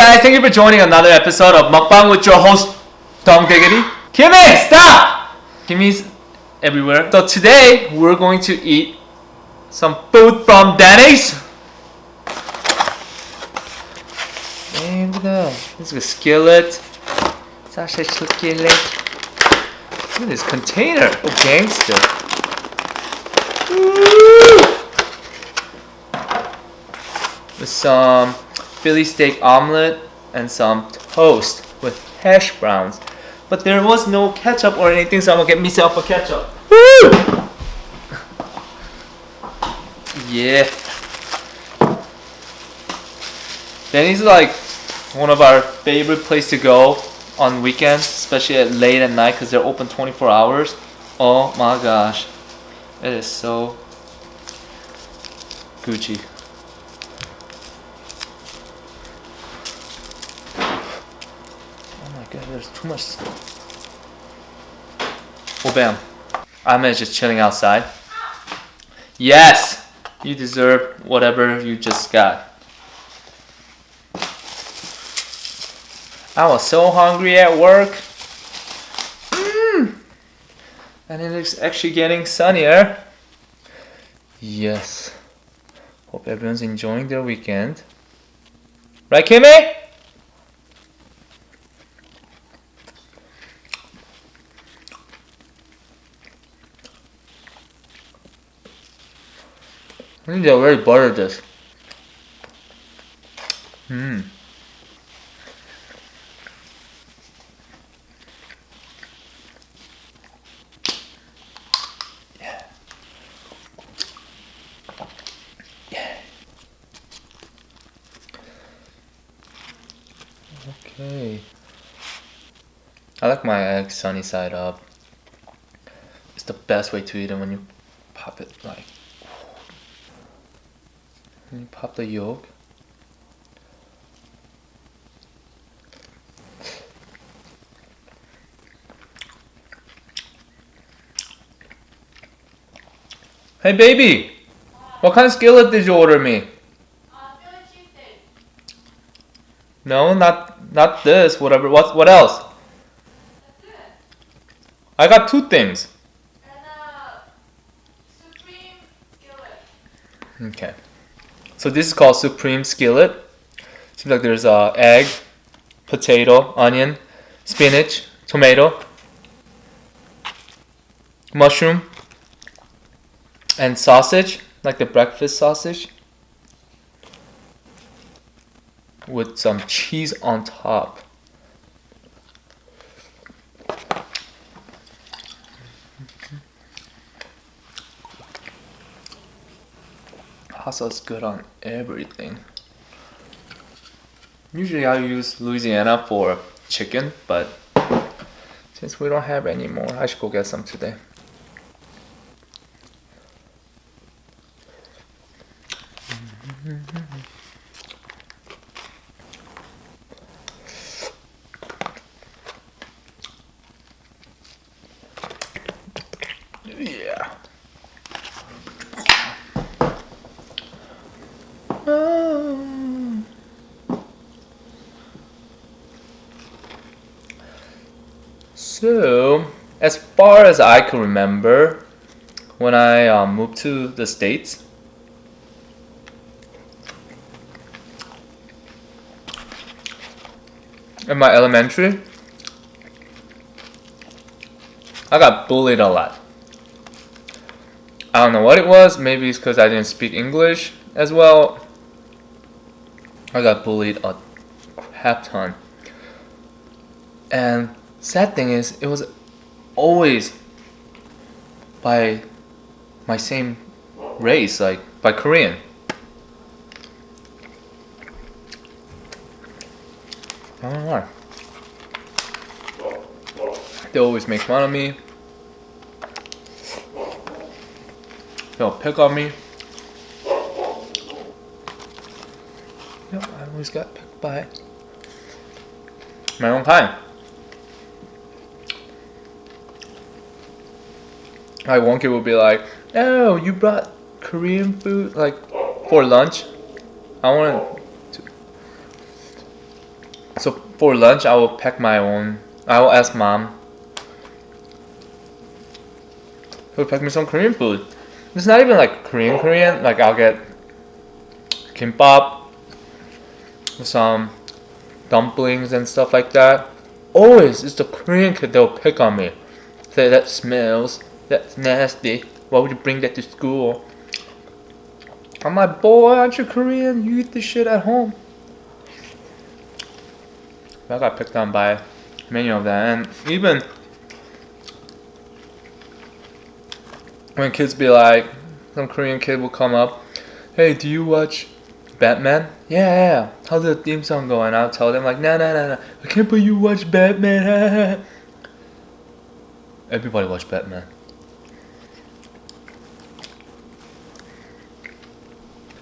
guys, thank you for joining another episode of Mukbang with your host Dongdigity. Kimmy, stop! Kimmy's everywhere. So today we're going to eat some food from Denny's. And this is a skillet. Sausage skillet. Look at this container. Oh, gangster. Woo! With some Philly steak omelet and some toast with hash browns. But there was no ketchup or anything, so I'm gonna get myself a ketchup. Woo! Yeah. Denny's is like one of our favorite places to go on weekends, especially at late at night because they're open 24 hours. Oh my gosh. It is so Gucci. God, there's too much. Oh, bam. I'm just chilling outside. Yes! You deserve whatever you just got. I was so hungry at work. And it is actually getting sunnier. Yes. Hope everyone's enjoying their weekend. Right, Kimmy? I think they already buttered this. Yeah. Yeah. Okay. I like my egg sunny side up. It's the best way to eat it when you pop it like. And you pop the yolk. Hey baby! What kind of skillet did you order me? Philly cheesesteak. No, not this, whatever. What else? That's it. I got two things. And supreme skillet. Okay. So this is called Supreme Skillet. Seems like there's egg, potato, onion, spinach, tomato, mushroom, and sausage, like the breakfast sausage, with some cheese on top. Hot sauce is good on everything. Usually I use Louisiana for chicken, but since we don't have any more, I should go get some today. Yeah. So, as far as I can remember, when I moved to the States, in my elementary, I got bullied a lot. I don't know what it was. Maybe it's because I didn't speak English as well. I got bullied a crap ton. And sad thing is, it was always by my same race, like by Korean. I don't know why. They always make fun of me. They'll pick on me. Yep, I always got picked by my own kind. Like one kid would be like, "Oh, you brought Korean food like for lunch?" I wanted to. So for lunch, I will pack my own. I will ask mom. She'll pack me some Korean food. It's not even like Korean. Like I'll get kimbap, some dumplings and stuff like that. Always, it's the Korean kid that'll pick on me. Say that smells. That's nasty. Why would you bring that to school? I'm like, boy, aren't you Korean? You eat this shit at home. I got picked on by many of them, and even when kids be like, some Korean kid will come up, hey, do you watch Batman? Yeah. How's the theme song go? And I'll tell them like, no. I can't believe you watch Batman. Everybody watch Batman.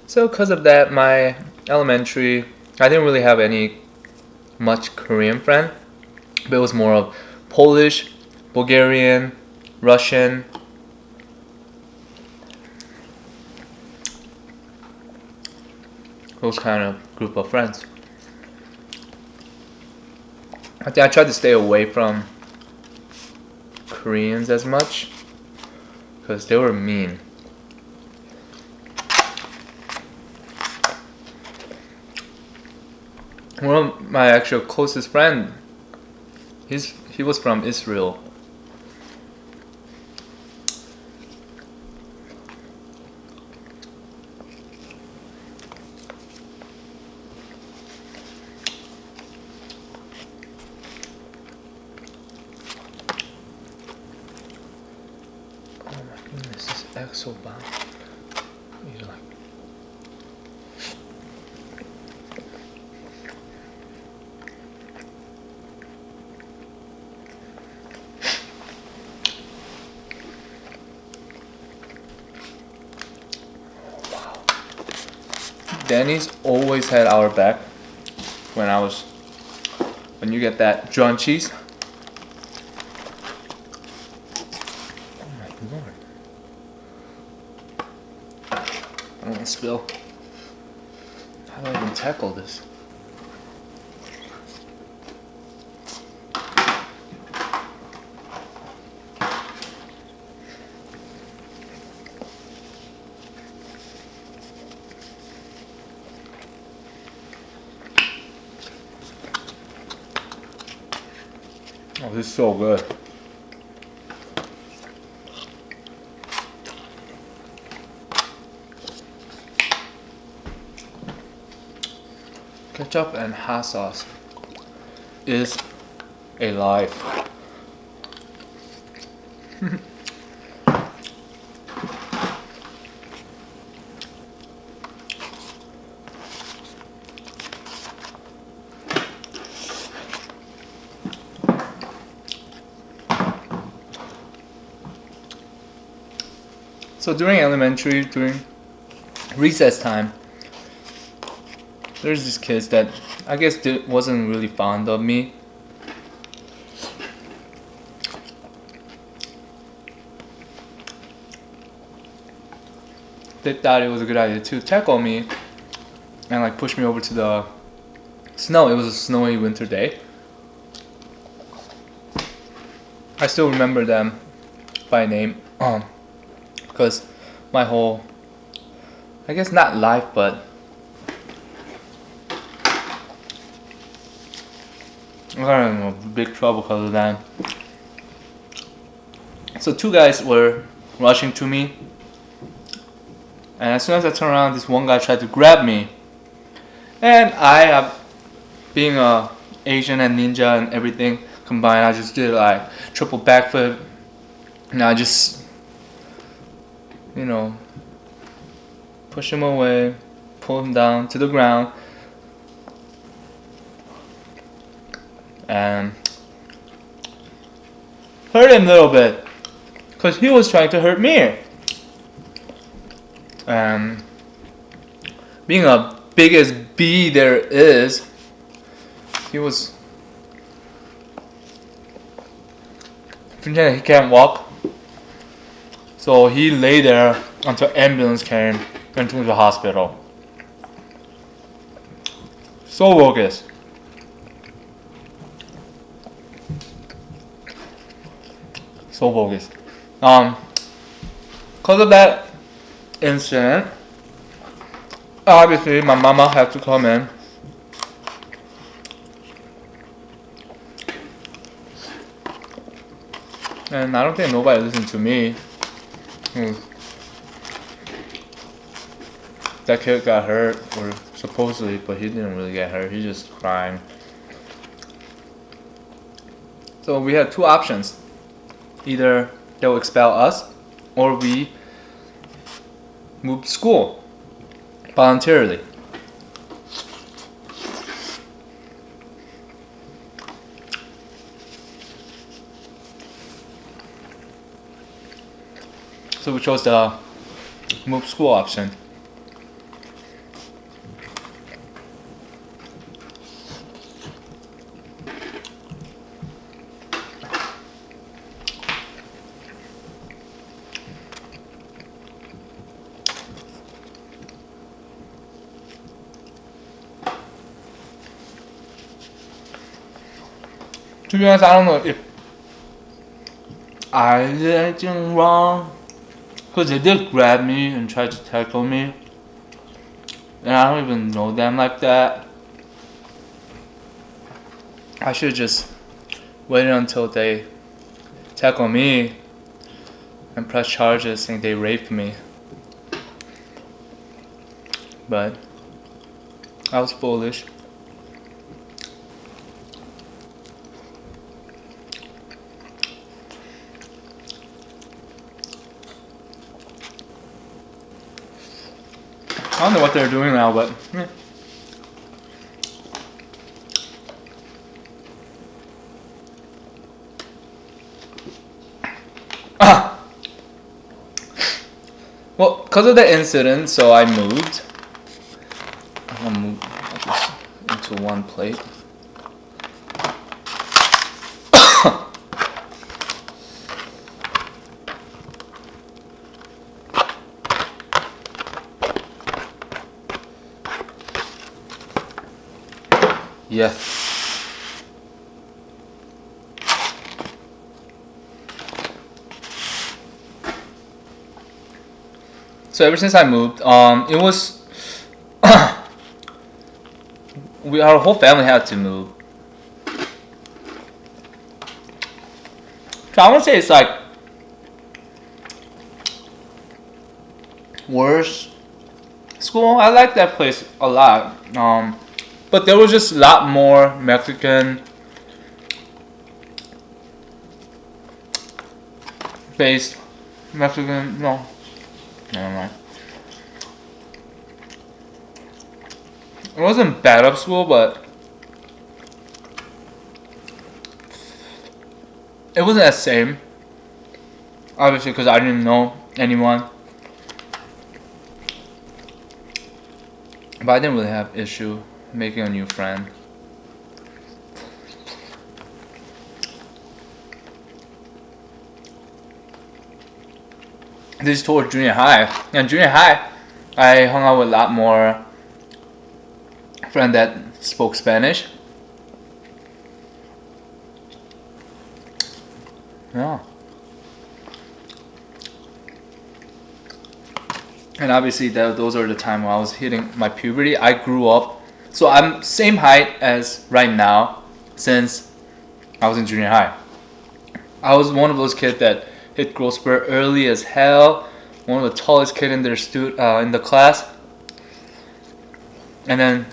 So because of that, my elementary, I didn't really have much Korean friend, but it was more of Polish, Bulgarian, Russian. Those kind of group of friends. I think I tried to stay away from Koreans as much because they were mean. One of my actual closest friend, he was from Israel. Oh my goodness, this egg so bad. You like. Denny's always had our back when you get that John cheese. Oh my lord. I don't want to spill. How do I even tackle this? Oh, this is so good. Ketchup and hot sauce is a life. So during elementary, during recess time, there's these kids that I guess wasn't really fond of me. They thought it was a good idea to tackle me and like push me over to the snow. It was a snowy winter day. I still remember them by name. Because my whole, I guess not life, but I got in big trouble because of that. So two guys were rushing to me, and as soon as I turned around, this one guy tried to grab me, and I, being a Asian and ninja and everything combined, I just did like triple backflip, and I just, you know, push him away, pull him down to the ground, and hurt him a little bit because he was trying to hurt me. And being a biggest bee there is, he was pretending he can't walk. So he lay there until ambulance came and took him to the hospital. So bogus. so bogus. Because of that incident, obviously my mama had to come in. And I don't think nobody listened to me. That kid got hurt, or supposedly, but he didn't really get hurt. He just crying. So we had two options. Either they'll expel us, or we move to school voluntarily. So we chose the move school option. To be honest, I don't know if I did anything wrong, because they did grab me and try to tackle me, and I don't even know them like that. I should just waited until they tackle me and press charges saying they raped me. But I was foolish. I don't know what they're doing now, but well, because of the incident, so I moved. I'm gonna move this into one plate. Yes. So ever since I moved, it was our whole family had to move. So I wouldn't say it's like worse school. I like that place a lot. But there was just a lot more Mexican based Mexican, no, never mind. It wasn't bad up school, but it wasn't the same. Obviously, because I didn't know anyone. But I didn't really have issue making a new friend. This is towards junior high. And junior high, I hung out with a lot more friends that spoke Spanish. Yeah. And obviously those are the time when I was hitting my puberty. I grew up. So I'm same height as right now since I was in junior high. I was one of those kids that hit growth spurt early as hell. One of the tallest kid in in the class. And then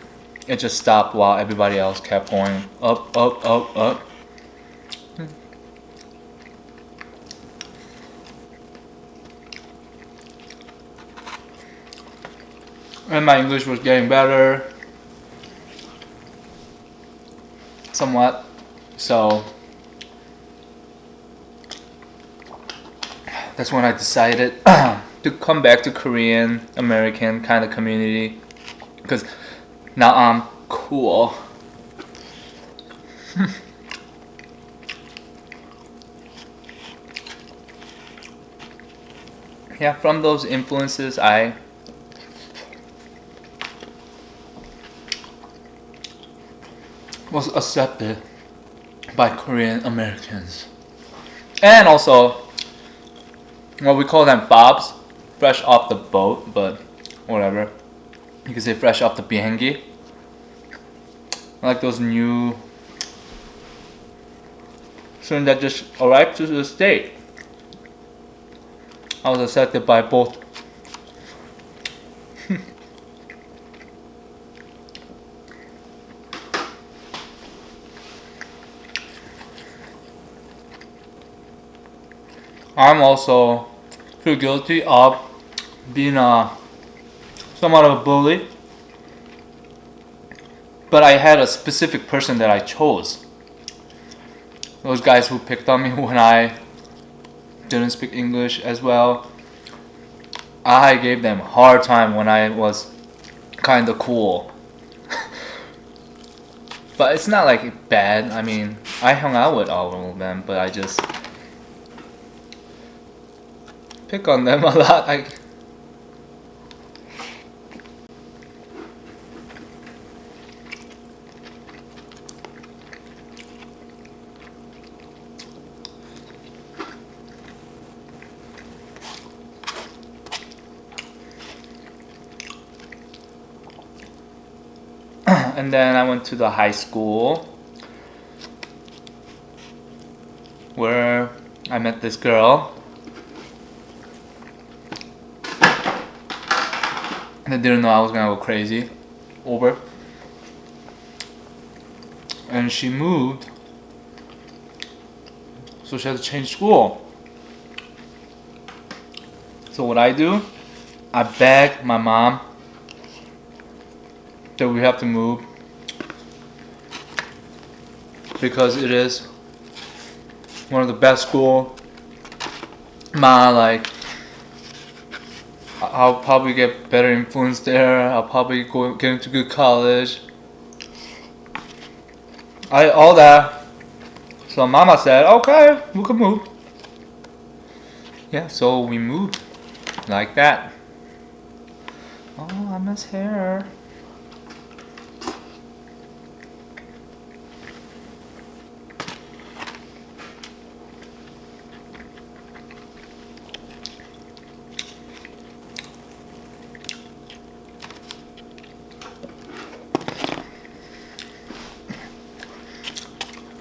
it just stopped while everybody else kept going up, up, up, up. And my English was getting better. Somewhat. So that's when I decided to come back to Korean American kind of community, because now I'm cool. Yeah, from those influences I was accepted by Korean Americans. And also, well, we call them fobs, fresh off the boat, but whatever. You can say fresh off the bihengi. Like those new students that just arrived to the state. I was accepted by both. I'm also feel guilty of being somewhat of a bully, but I had a specific person that I chose. Those guys who picked on me when I didn't speak English as well. I gave them a hard time when I was kinda cool. But it's not like bad. I mean, I hung out with all of them, but I just pick on them a lot. And then I went to the high school where I met this girl. I didn't know I was gonna go crazy over. And she moved, so she had to change school. So what I do, I beg my mom that we have to move because it is one of the best school. Ma, like, I'll probably get better influence there. I'll probably get into good college. All that. So Mama said, okay, we can move. Yeah, so we moved like that. Oh, I miss hair.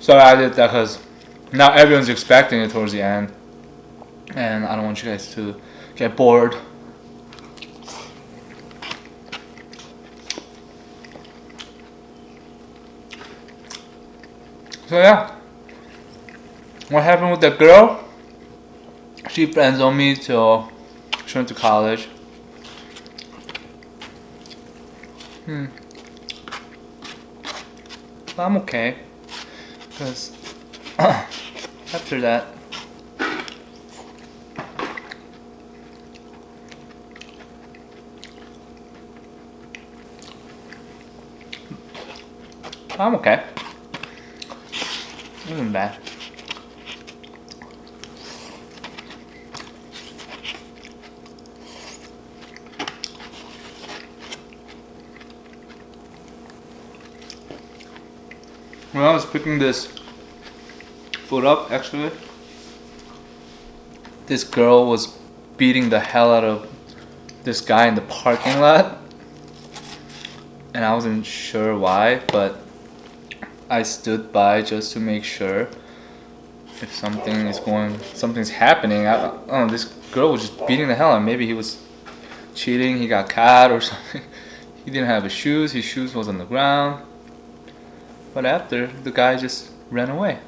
So I did that because now everyone's expecting it towards the end, and I don't want you guys to get bored. So yeah, what happened with that girl? She friends on me till she went to college. But I'm okay. Because after that, I'm okay. It wasn't bad. When I was picking this food up, actually, this girl was beating the hell out of this guy in the parking lot, and I wasn't sure why, but I stood by just to make sure if something's happening. I don't know, this girl was just beating the hell out of him. Maybe he was cheating, he got caught or something. He didn't have his shoes was on the ground. But after, the guy just ran away.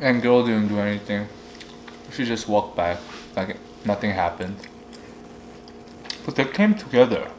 And girl didn't do anything. She just walked back like nothing happened. But they came together.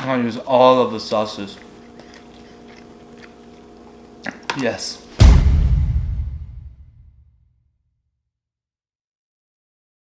I'm gonna use all of the sauces. Yes.